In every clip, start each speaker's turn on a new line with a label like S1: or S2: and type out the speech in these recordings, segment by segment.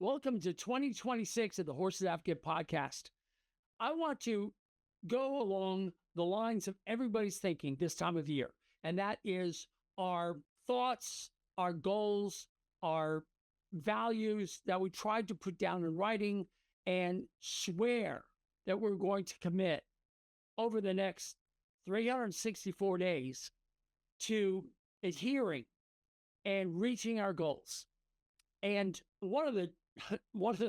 S1: Welcome to 2026 of the Horses Advocate podcast. I want to go along the lines of everybody's thinking this time of year, and that is our thoughts, our goals, our values that we tried to put down in writing and swear that we're going to commit over the next 364 days to adhering and reaching our goals. And one of the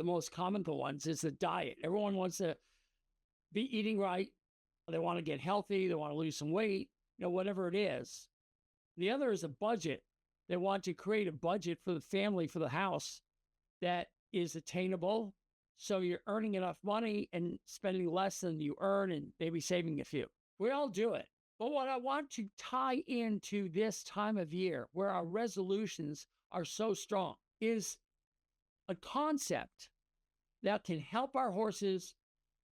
S1: most common ones is the diet. Everyone wants to be eating right. They want to get healthy. They want to lose some weight, whatever it is. The other is a budget. They want to create a budget for the family, for the house that is attainable. So you're earning enough money and spending less than you earn and maybe saving a few. We all do it. But what I want to tie into this time of year where our resolutions are so strong is a concept that can help our horses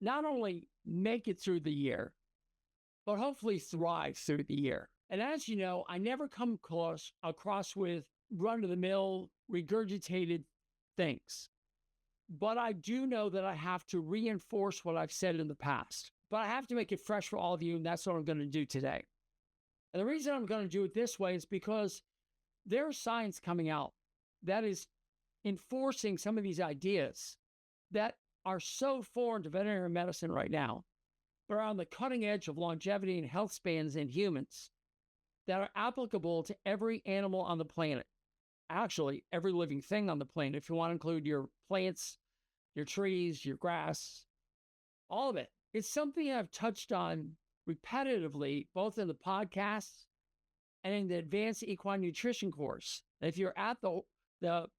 S1: not only make it through the year, but hopefully thrive through the year. And as you know, I never come across with run-of-the-mill, regurgitated things. But I do know that I have to reinforce what I've said in the past. But I have to make it fresh for all of you, and that's what I'm going to do today. And the reason I'm going to do it this way is because there's science coming out that is enforcing some of these ideas that are so foreign to veterinary medicine right now, but are on the cutting edge of longevity and health spans in humans that are applicable to every animal on the planet. Actually, every living thing on the planet, if you want to include your plants, your trees, your grass, all of it. It's something I've touched on repetitively, both in the podcasts and in the advanced equine nutrition course. And if you're at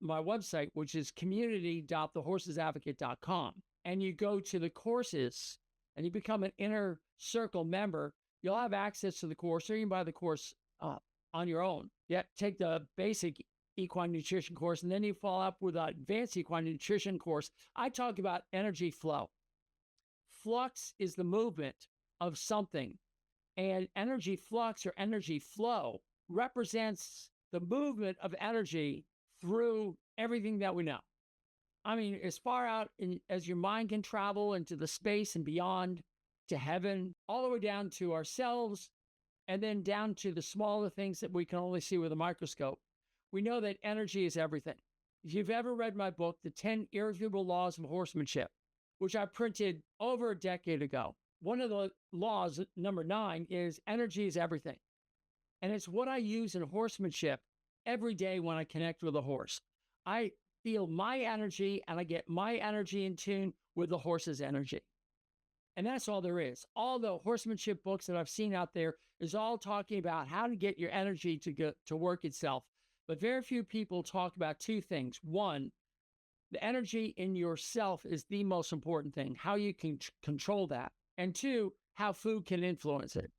S1: my website, which is community.thehorsesadvocate.com, and you go to the courses and you become an inner circle member, you'll have access to the course, or you can buy the course on your own. Take the basic equine nutrition course, and then you follow up with an advanced equine nutrition course. I talk about energy flow. Flux is the movement of something, and energy flux or energy flow represents the movement of energy through everything that we know. I mean, as far out as your mind can travel into the space and beyond, to heaven, all the way down to ourselves, and then down to the smaller things that we can only see with a microscope. We know that energy is everything. If you've ever read my book, The 10 Irrefutable Laws of Horsemanship, which I printed over a decade ago, one of the laws, number 9, is energy is everything. And it's what I use in horsemanship every day when I connect with a horse. I feel my energy and I get my energy in tune with the horse's energy. And that's all there is. All the horsemanship books that I've seen out there is all talking about how to get your energy to work itself. But very few people talk about two things. One, the energy in yourself is the most important thing, how you can control that. And two, how food can influence it.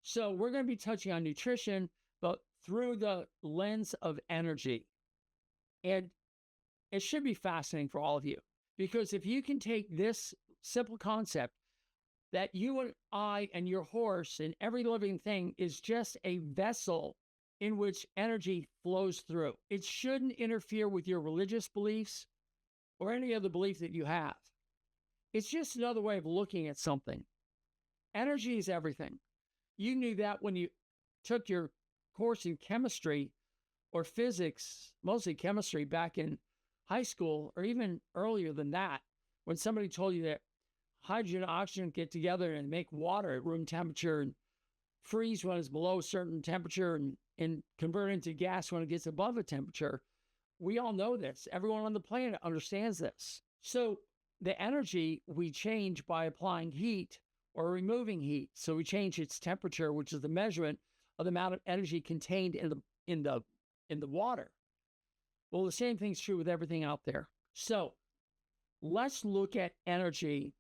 S1: So we're going to be touching on nutrition, but through the lens of energy. And it should be fascinating for all of you, because if you can take this simple concept that you and I and your horse and every living thing is just a vessel in which energy flows through. It shouldn't interfere with your religious beliefs or any other belief that you have. It's just another way of looking at something. Energy is everything. You knew that when you took your course in chemistry or physics, mostly chemistry, back in high school, or even earlier than that, when somebody told you that hydrogen and oxygen get together and make water at room temperature and freeze when it's below a certain temperature and convert into gas when it gets above a temperature. We all know this. Everyone on the planet understands this. So the energy we change by applying heat or removing heat. So we change its temperature, which is the measurement of the amount of energy contained in the water. Well, the same thing's true with everything out there. So let's look at energy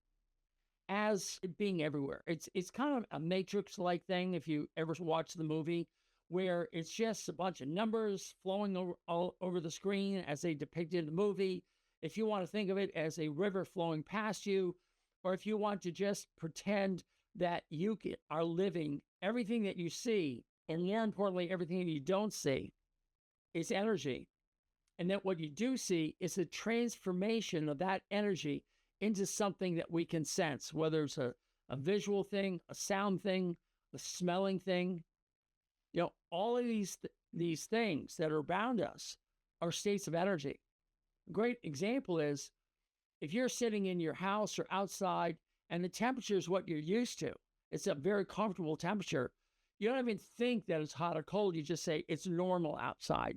S1: as being everywhere. It's kind of a matrix-like thing, if you ever watch the movie, where it's just a bunch of numbers flowing all over the screen as they depicted in the movie. If you want to think of it as a river flowing past you, or if you want to just pretend that you are living everything that you see, and more importantly, everything that you don't see, is energy. And then what you do see is a transformation of that energy into something that we can sense, whether it's a visual thing, a sound thing, a smelling thing. All of these things that are around us are states of energy. A great example is if you're sitting in your house or outside and the temperature is what you're used to, it's a very comfortable temperature. You don't even think that it's hot or cold. You just say it's normal outside.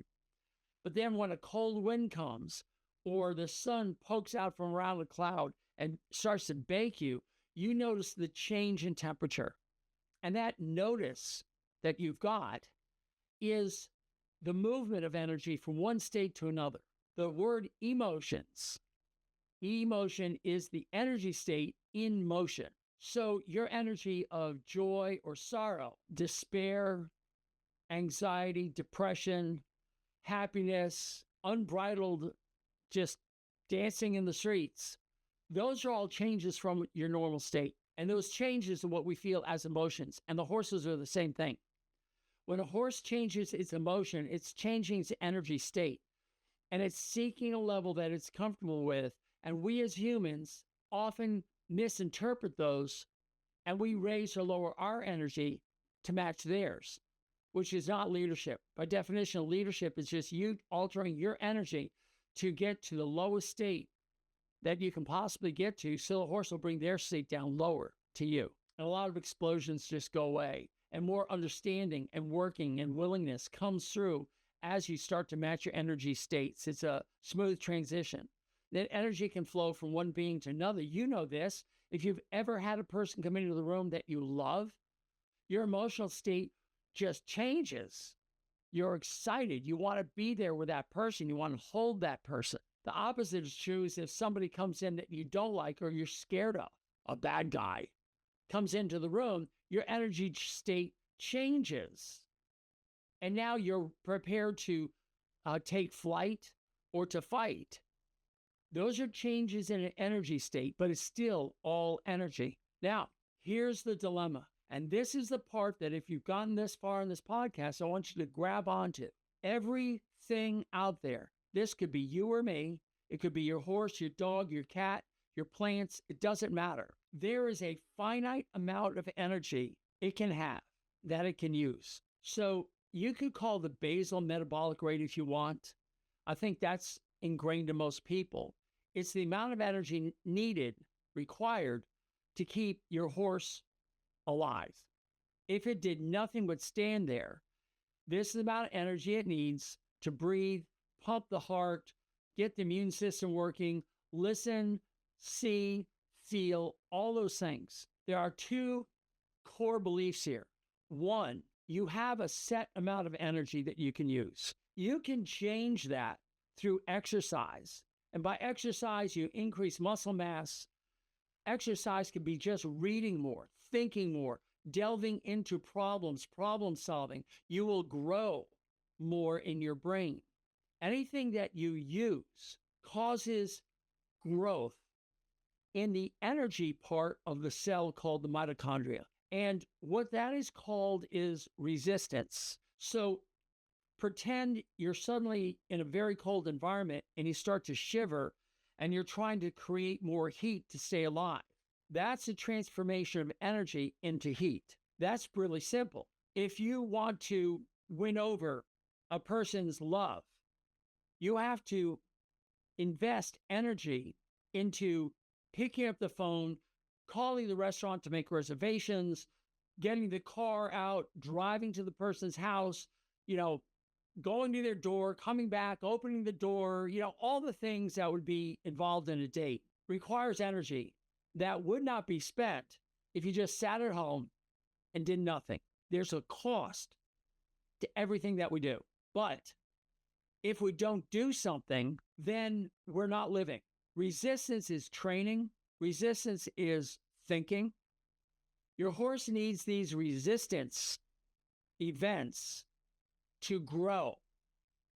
S1: But then when a cold wind comes or the sun pokes out from around the cloud and starts to bake you, you notice the change in temperature. And that notice that you've got is the movement of energy from one state to another. The word emotions. Emotion is the energy state in motion. So your energy of joy or sorrow, despair, anxiety, depression, happiness, unbridled, just dancing in the streets, those are all changes from your normal state. And those changes are what we feel as emotions. And the horses are the same thing. When a horse changes its emotion, it's changing its energy state. And it's seeking a level that it's comfortable with. And we as humans often misinterpret those, and we raise or lower our energy to match theirs, which is not leadership. By definition, leadership is just you altering your energy to get to the lowest state that you can possibly get to, so the horse will bring their state down lower to you. And a lot of explosions just go away, and more understanding and working and willingness comes through as you start to match your energy states. It's a smooth transition. That energy can flow from one being to another. You know this. If you've ever had a person come into the room that you love, your emotional state just changes. You're excited. You want to be there with that person. You want to hold that person. The opposite is true is if somebody comes in that you don't like or you're scared of, a bad guy comes into the room, your energy state changes. And now you're prepared to take flight or to fight. Those are changes in an energy state, but it's still all energy. Now, here's the dilemma. And this is the part that if you've gotten this far in this podcast, I want you to grab onto. Everything out there, this could be you or me. It could be your horse, your dog, your cat, your plants. It doesn't matter. There is a finite amount of energy it can have that it can use. So you could call the basal metabolic rate if you want. I think that's ingrained in most people. It's the amount of energy needed, required to keep your horse alive. If it did nothing but stand there, this is the amount of energy it needs to breathe, pump the heart, get the immune system working, listen, see, feel, all those things. There are two core beliefs here. One, you have a set amount of energy that you can use. You can change that through exercise. And by exercise, you increase muscle mass. Exercise could be just reading more, thinking more, delving into problems, problem solving. You will grow more in your brain. Anything that you use causes growth in the energy part of the cell called the mitochondria. And what that is called is resistance. So pretend you're suddenly in a very cold environment and you start to shiver and you're trying to create more heat to stay alive. That's a transformation of energy into heat. That's really simple. If you want to win over a person's love, you have to invest energy into picking up the phone, calling the restaurant to make reservations, getting the car out, driving to the person's house, going to their door, coming back, opening the door, all the things that would be involved in a date requires energy that would not be spent if you just sat at home and did nothing. There's a cost to everything that we do. But if we don't do something, then we're not living. Resistance is training. Resistance is thinking. Your horse needs these resistance events to grow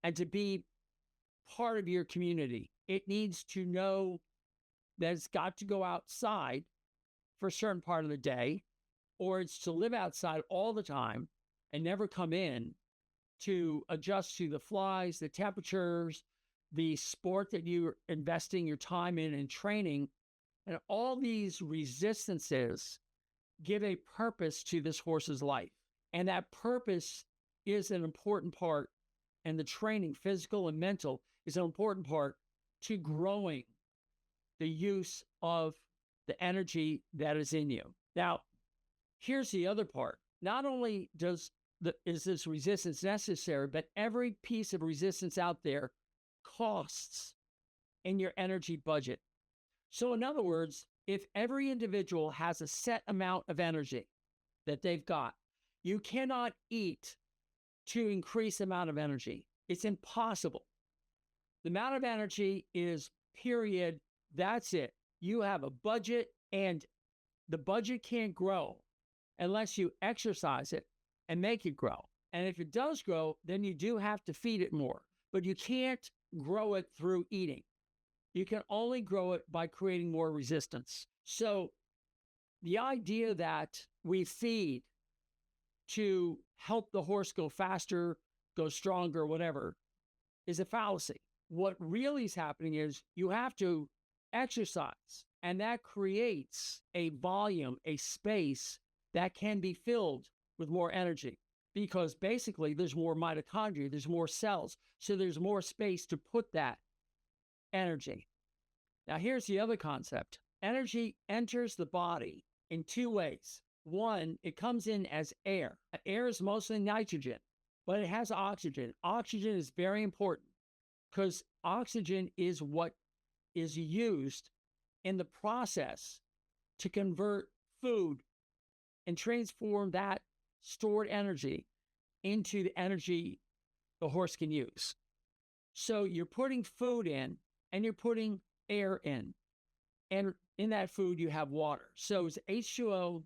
S1: and to be part of your community. It needs to know that it's got to go outside for a certain part of the day, or it's to live outside all the time and never come in to adjust to the flies, the temperatures, the sport that you're investing your time in and training, and all these resistances give a purpose to this horse's life. And that purpose is an important part, and the training, physical and mental, is an important part to growing the use of the energy that is in you. Now, here's the other part. Not only is this resistance necessary, but every piece of resistance out there costs in your energy budget. So in other words, if every individual has a set amount of energy that they've got, you cannot eat to increase the amount of energy. It's impossible. The amount of energy is period. That's it. You have a budget, and the budget can't grow unless you exercise it and make it grow. And if it does grow, then you do have to feed it more, but you can't grow it through eating. You can only grow it by creating more resistance. So the idea that we feed to help the horse go faster, go stronger, whatever, is a fallacy. What really is happening is you have to exercise, and that creates a volume, a space that can be filled with more energy, because basically there's more mitochondria, there's more cells, so there's more space to put that energy. Now, here's the other concept. Energy enters the body in two ways. One, it comes in as air. Air is mostly nitrogen, but it has oxygen. Oxygen is very important because oxygen is what is used in the process to convert food and transform that stored energy into the energy the horse can use. So you're putting food in and you're putting air in. And in that food, you have water. So it's H2O,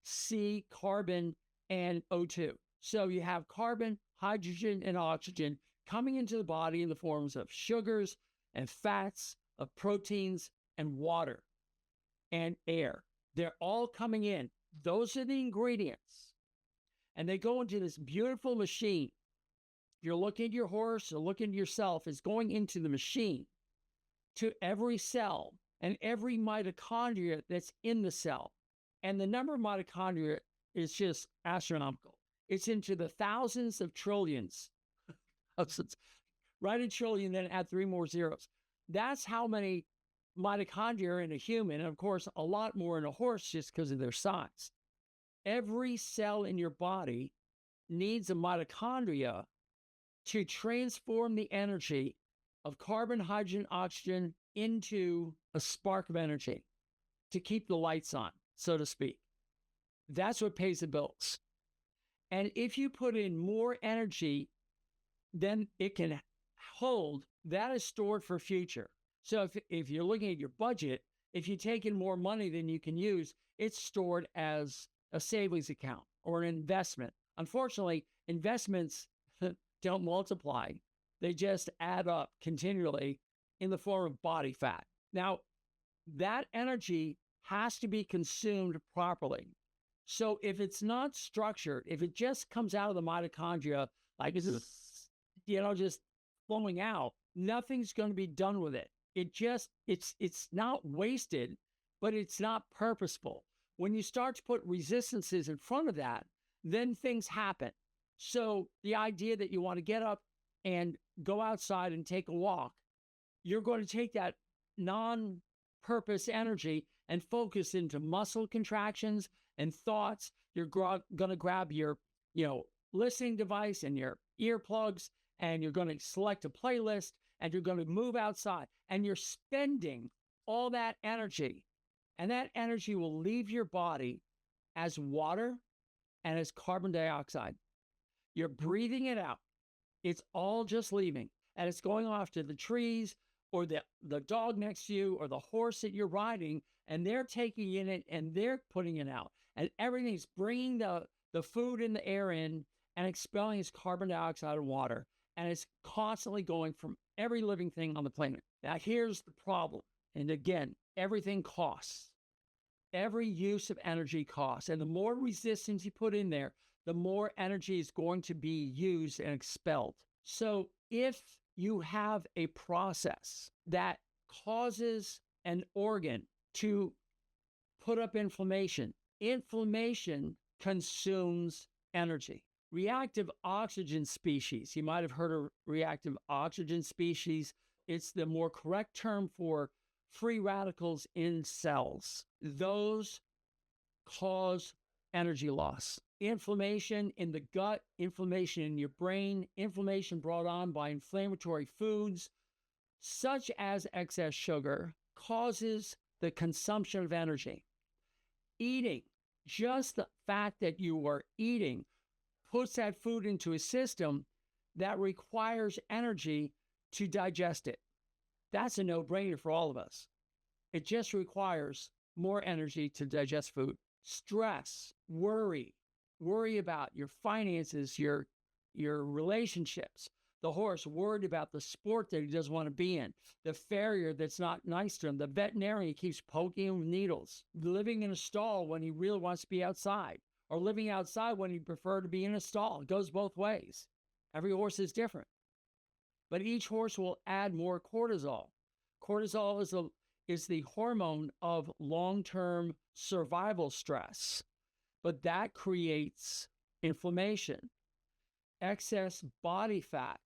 S1: C, carbon, and O2. So you have carbon, hydrogen, and oxygen coming into the body in the forms of sugars and fats, of proteins, and water, and air. They're all coming in. Those are the ingredients. And they go into this beautiful machine. You're looking at your horse or looking at yourself, is going into the machine to every cell and every mitochondria that's in the cell. And the number of mitochondria is just astronomical. It's into the thousands of trillions. Write a trillion, then add 3 more zeros. That's how many mitochondria are in a human, and of course, a lot more in a horse just because of their size. Every cell in your body needs a mitochondria to transform the energy of carbon, hydrogen, oxygen into a spark of energy to keep the lights on, so to speak. That's what pays the bills. And if you put in more energy than it can hold, that is stored for future. So if you're looking at your budget, if you take in more money than you can use, it's stored as a savings account or an investment. Unfortunately, investments don't multiply. They just add up continually in the form of body fat. Now, that energy has to be consumed properly. So if it's not structured, if it just comes out of the mitochondria, like it's just flowing out, nothing's going to be done with it. It's not wasted, but it's not purposeful. When you start to put resistances in front of that, then things happen. So the idea that you want to get up and go outside and take a walk, you're going to take that non-purpose energy and focus into muscle contractions and thoughts. You're going to grab your, listening device and your earplugs, and you're going to select a playlist, and you're going to move outside, and you're spending all that energy, and that energy will leave your body as water and as carbon dioxide. You're breathing it out. It's all just leaving, and it's going off to the trees or the dog next to you or the horse that you're riding, and they're taking in it and they're putting it out, and everything's bringing the food and the air in and expelling its carbon dioxide and water, and it's constantly going from every living thing on the planet. Now, here's the problem. And again, everything costs. Every use of energy costs. And the more resistance you put in there, the more energy is going to be used and expelled. So if you have a process that causes an organ to put up inflammation. Inflammation consumes energy. Reactive oxygen species, you might have heard of reactive oxygen species. It's the more correct term for free radicals in cells. Those cause energy loss. Inflammation in the gut, inflammation in your brain, inflammation brought on by inflammatory foods, such as excess sugar, causes the consumption of energy. Eating, just the fact that you are eating, puts that food into a system that requires energy to digest it. That's a no-brainer for all of us. It just requires more energy to digest food. Stress, worry about your finances, your relationships. The horse worried about the sport that he doesn't want to be in, the farrier that's not nice to him, the veterinarian keeps poking him with needles, living in a stall when he really wants to be outside, or living outside when he'd prefer to be in a stall. It goes both ways. Every horse is different. But each horse will add more cortisol. Cortisol is the hormone of long-term survival stress, but that creates inflammation. Excess body fat,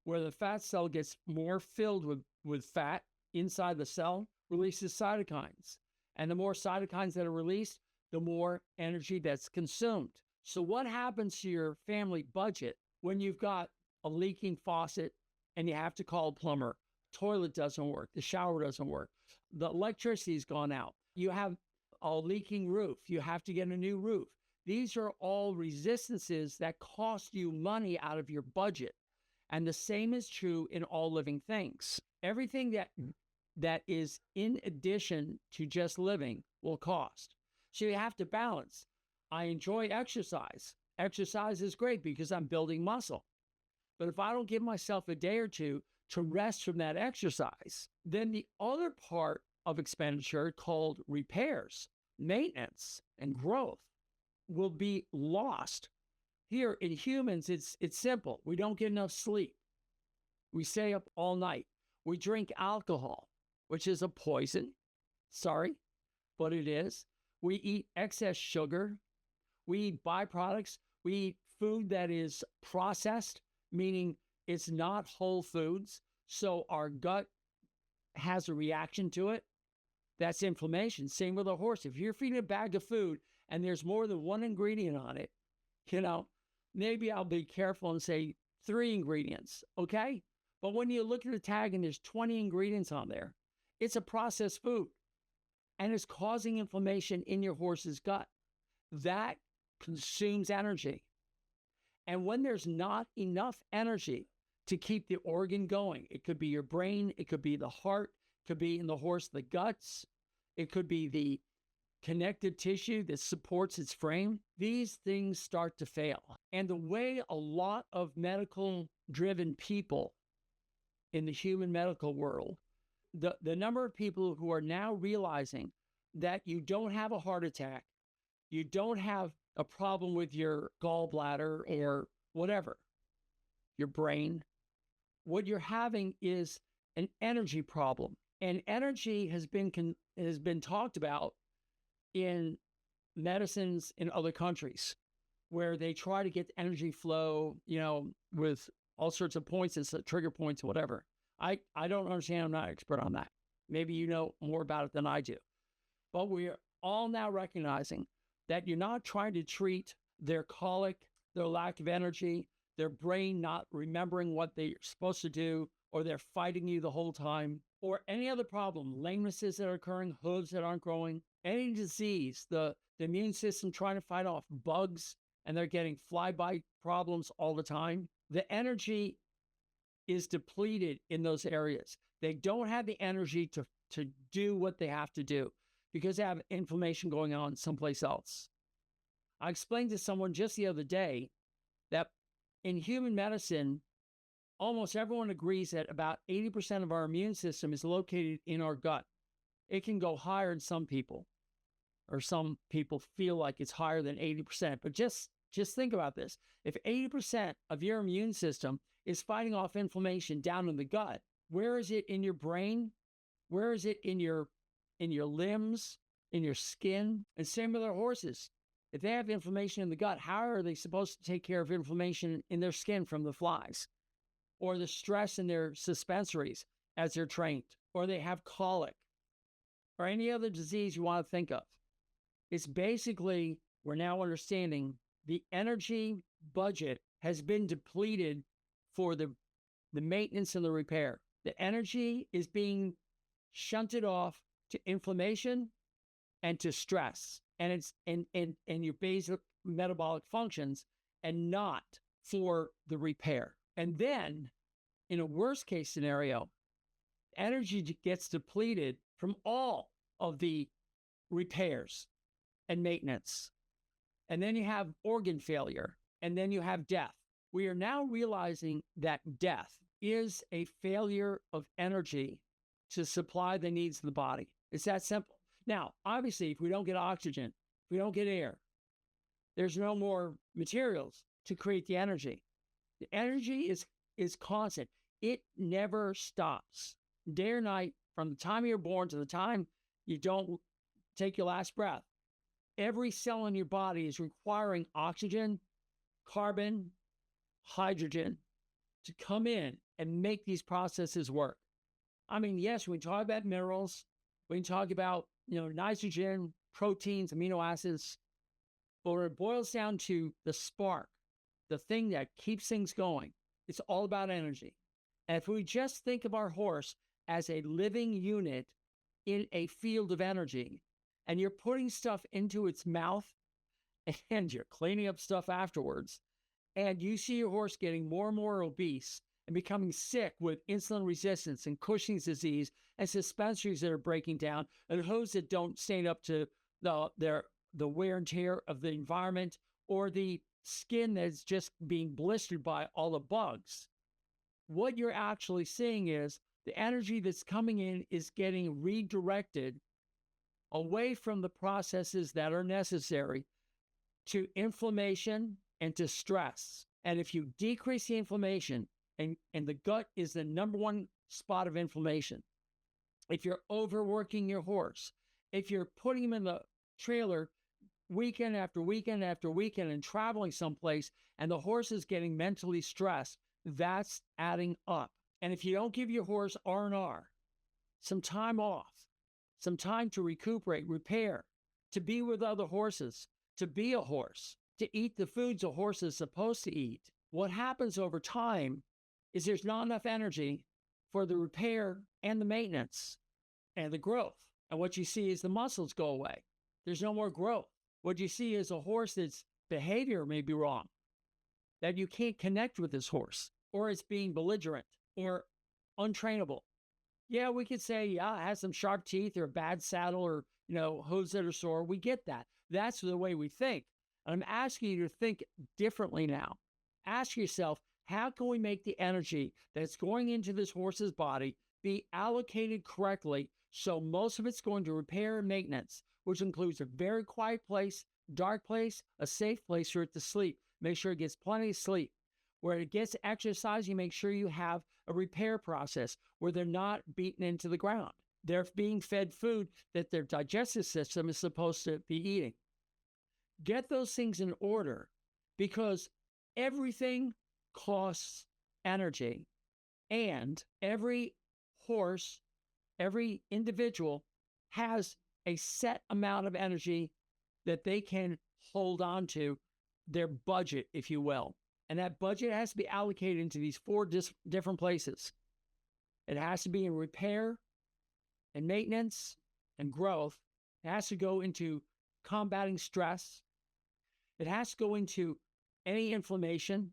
S1: where the fat cell gets more filled with fat inside the cell, releases cytokines. And the more cytokines that are released, the more energy that's consumed. So what happens to your family budget when you've got a leaking faucet and you have to call a plumber? Toilet doesn't work, the shower doesn't work, the electricity's gone out, you have a leaking roof, you have to get a new roof. These are all resistances that cost you money out of your budget. And the same is true in all living things. Everything that is in addition to just living will cost. So you have to balance. I enjoy exercise. Exercise is great because I'm building muscle. But if I don't give myself a day or two to rest from that exercise, then the other part of expenditure called repairs, maintenance, and growth will be lost. Here in humans, it's simple. We don't get enough sleep. We stay up all night. We drink alcohol, which is a poison. Sorry, but it is. We eat excess sugar. We eat byproducts. We eat food that is processed, meaning it's not whole foods. So our gut has a reaction to it. That's inflammation. Same with a horse. If you're feeding a bag of food and there's more than one ingredient on it, maybe I'll be careful and say 3 ingredients, okay? But when you look at the tag and there's 20 ingredients on there, it's a processed food and it's causing inflammation in your horse's gut. That consumes energy. And when there's not enough energy to keep the organ going, it could be your brain, it could be the heart, it could be in the horse, the guts, it could be the connective tissue that supports its frame, these things start to fail. And the way a lot of medical-driven people in the human medical world, the number of people who are now realizing that you don't have a heart attack, you don't have a problem with your gallbladder or whatever, your brain, what you're having is an energy problem. And energy has been talked about in medicines in other countries where they try to get energy flow, with all sorts of points, it's trigger points, whatever. I don't understand. I'm not an expert on that. Maybe you know more about it than I do. But we're all now recognizing that you're not trying to treat their colic, their lack of energy, their brain not remembering what they're supposed to do, or they're fighting you the whole time, or any other problem, lamenesses that are occurring, hooves that aren't growing, any disease, the immune system trying to fight off bugs, and they're getting fly-by problems all the time. The energy is depleted in those areas. They don't have the energy to do what they have to do because they have inflammation going on someplace else. I explained to someone just the other day that in human medicine, almost everyone agrees that about 80% of our immune system is located in our gut. It can go higher in some people, or some people feel like it's higher than 80%, but just Just think about this. If 80% of your immune system is fighting off inflammation down in the gut, where is it in your brain? Where is it in your limbs, in your skin? And same with our horses. If they have inflammation in the gut, how are they supposed to take care of inflammation in their skin from the flies or the stress in their suspensories as they're trained, or they have colic or any other disease you want to think of? It's basically, we're now understanding the energy budget has been depleted for the maintenance and the repair. The energy is being shunted off to inflammation and to stress, and it's in your basic metabolic functions, and not for the repair. And then, in a worst case scenario, energy gets depleted from all of the repairs and maintenance. And then you have organ failure, and then you have death. We are now realizing that death is a failure of energy to supply the needs of the body. It's that simple. Now, obviously, if we don't get oxygen, if we don't get air, there's no more materials to create the energy. The energy is constant. It never stops. Day or night, from the time you're born to the time you don't take your last breath, every cell in your body is requiring oxygen, carbon, hydrogen to come in and make these processes work. I mean, yes, we can talk about minerals, we can talk about, nitrogen, proteins, amino acids, but when it boils down to the spark, the thing that keeps things going, it's all about energy. And if we just think of our horse as a living unit in a field of energy, and you're putting stuff into its mouth and you're cleaning up stuff afterwards, and you see your horse getting more and more obese and becoming sick with insulin resistance and Cushing's disease and suspensories that are breaking down and hooves that don't stand up to the wear and tear of the environment, or the skin that's just being blistered by all the bugs. What you're actually seeing is the energy that's coming in is getting redirected away from the processes that are necessary to inflammation and to stress. And if you decrease the inflammation, and the gut is the number one spot of inflammation, if you're overworking your horse, if you're putting him in the trailer weekend after weekend after weekend and traveling someplace, and the horse is getting mentally stressed, that's adding up. And if you don't give your horse R&R, some time off, some time to recuperate, repair, to be with other horses, to be a horse, to eat the foods a horse is supposed to eat, what happens over time is there's not enough energy for the repair and the maintenance and the growth. And what you see is the muscles go away. There's no more growth. What you see is a horse that's behavior may be wrong, that you can't connect with this horse, or it's being belligerent or untrainable. Yeah, we could say, it has some sharp teeth or a bad saddle or, hooves that are sore. We get that. That's the way we think. And I'm asking you to think differently now. Ask yourself, how can we make the energy that's going into this horse's body be allocated correctly so most of it's going to repair and maintenance, which includes a very quiet place, dark place, a safe place for it to sleep. Make sure it gets plenty of sleep. Where it gets exercise, you make sure you have a repair process where they're not beaten into the ground. They're being fed food that their digestive system is supposed to be eating. Get those things in order, because everything costs energy, and every horse, every individual has a set amount of energy that they can hold on to, their budget, if you will. And that budget has to be allocated into these four different places. It has to be in repair and maintenance and growth. It has to go into combating stress. It has to go into any inflammation,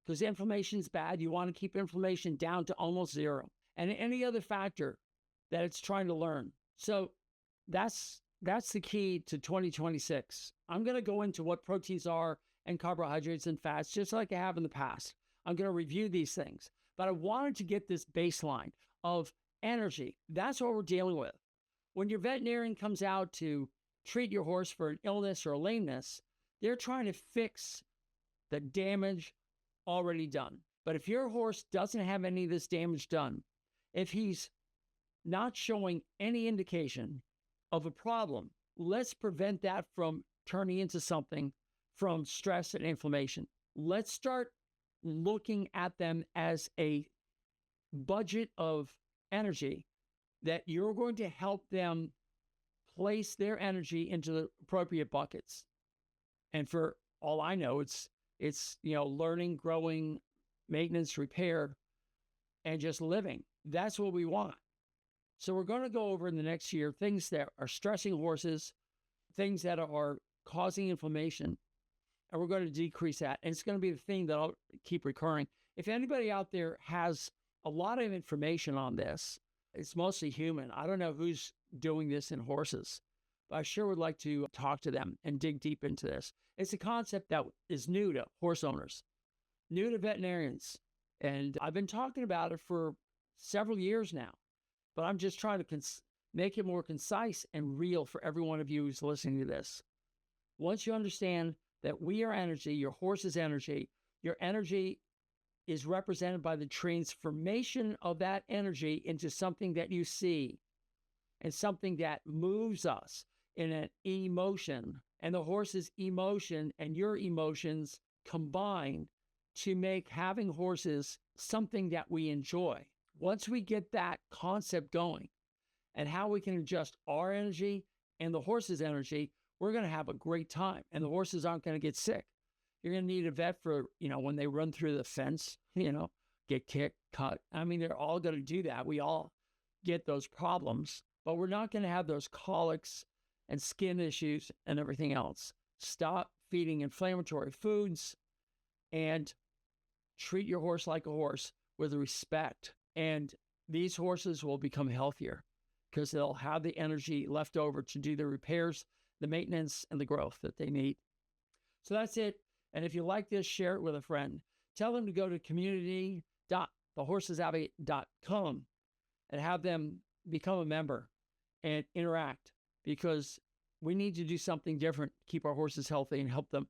S1: because inflammation is bad. You want to keep inflammation down to almost zero. And any other factor that it's trying to learn. So that's the key to 2026. I'm going to go into what proteins are and carbohydrates and fats, just like I have in the past. I'm going to review these things. But I wanted to get this baseline of energy. That's what we're dealing with. When your veterinarian comes out to treat your horse for an illness or a lameness, they're trying to fix the damage already done. But if your horse doesn't have any of this damage done, if he's not showing any indication of a problem, let's prevent that from turning into something from stress and inflammation. Let's start looking at them as a budget of energy that you're going to help them place their energy into the appropriate buckets. And for all I know, it's learning, growing, maintenance, repair, and just living. That's what we want. So we're going to go over in the next year things that are stressing horses, things that are causing inflammation, and we're going to decrease that. And it's going to be the thing that I'll keep recurring. If anybody out there has a lot of information on this, it's mostly human. I don't know who's doing this in horses, but I sure would like to talk to them and dig deep into this. It's a concept that is new to horse owners, new to veterinarians. And I've been talking about it for several years now, but I'm just trying to make it more concise and real for every one of you who's listening to this. Once you understand that we are energy, your horse is energy, your energy is represented by the transformation of that energy into something that you see and something that moves us in an emotion, and the horse's emotion and your emotions combine to make having horses something that we enjoy. Once we get that concept going and how we can adjust our energy and the horse's energy, we're going to have a great time, and the horses aren't going to get sick. You're going to need a vet for, when they run through the fence, get kicked, cut. I mean, they're all going to do that. We all get those problems, but we're not going to have those colics and skin issues and everything else. Stop feeding inflammatory foods and treat your horse like a horse with respect. And these horses will become healthier because they'll have the energy left over to do the repairs, the maintenance, and the growth that they need. So that's it. And if you like this, share it with a friend. Tell them to go to community.thehorsesadvocate.com and have them become a member and interact, because we need to do something different to keep our horses healthy and help them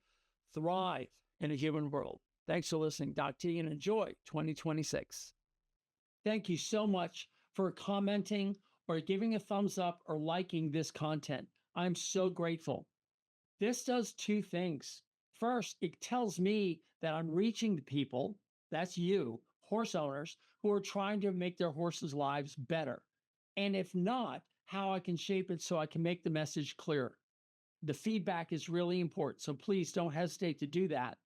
S1: thrive in a human world. Thanks for listening, Doc T, and enjoy 2026. Thank you so much for commenting or giving a thumbs up or liking this content. I'm so grateful. This does two things. First, it tells me that I'm reaching the people, that's you, horse owners, who are trying to make their horses' lives better. And if not, how I can shape it so I can make the message clearer. The feedback is really important, so please don't hesitate to do that.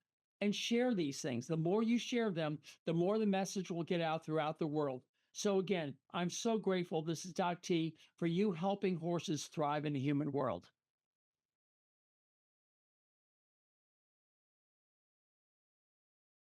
S1: And share these things. The more you share them, the more the message will get out throughout the world. So again, I'm so grateful. This is Doc T for you helping horses thrive in the human world.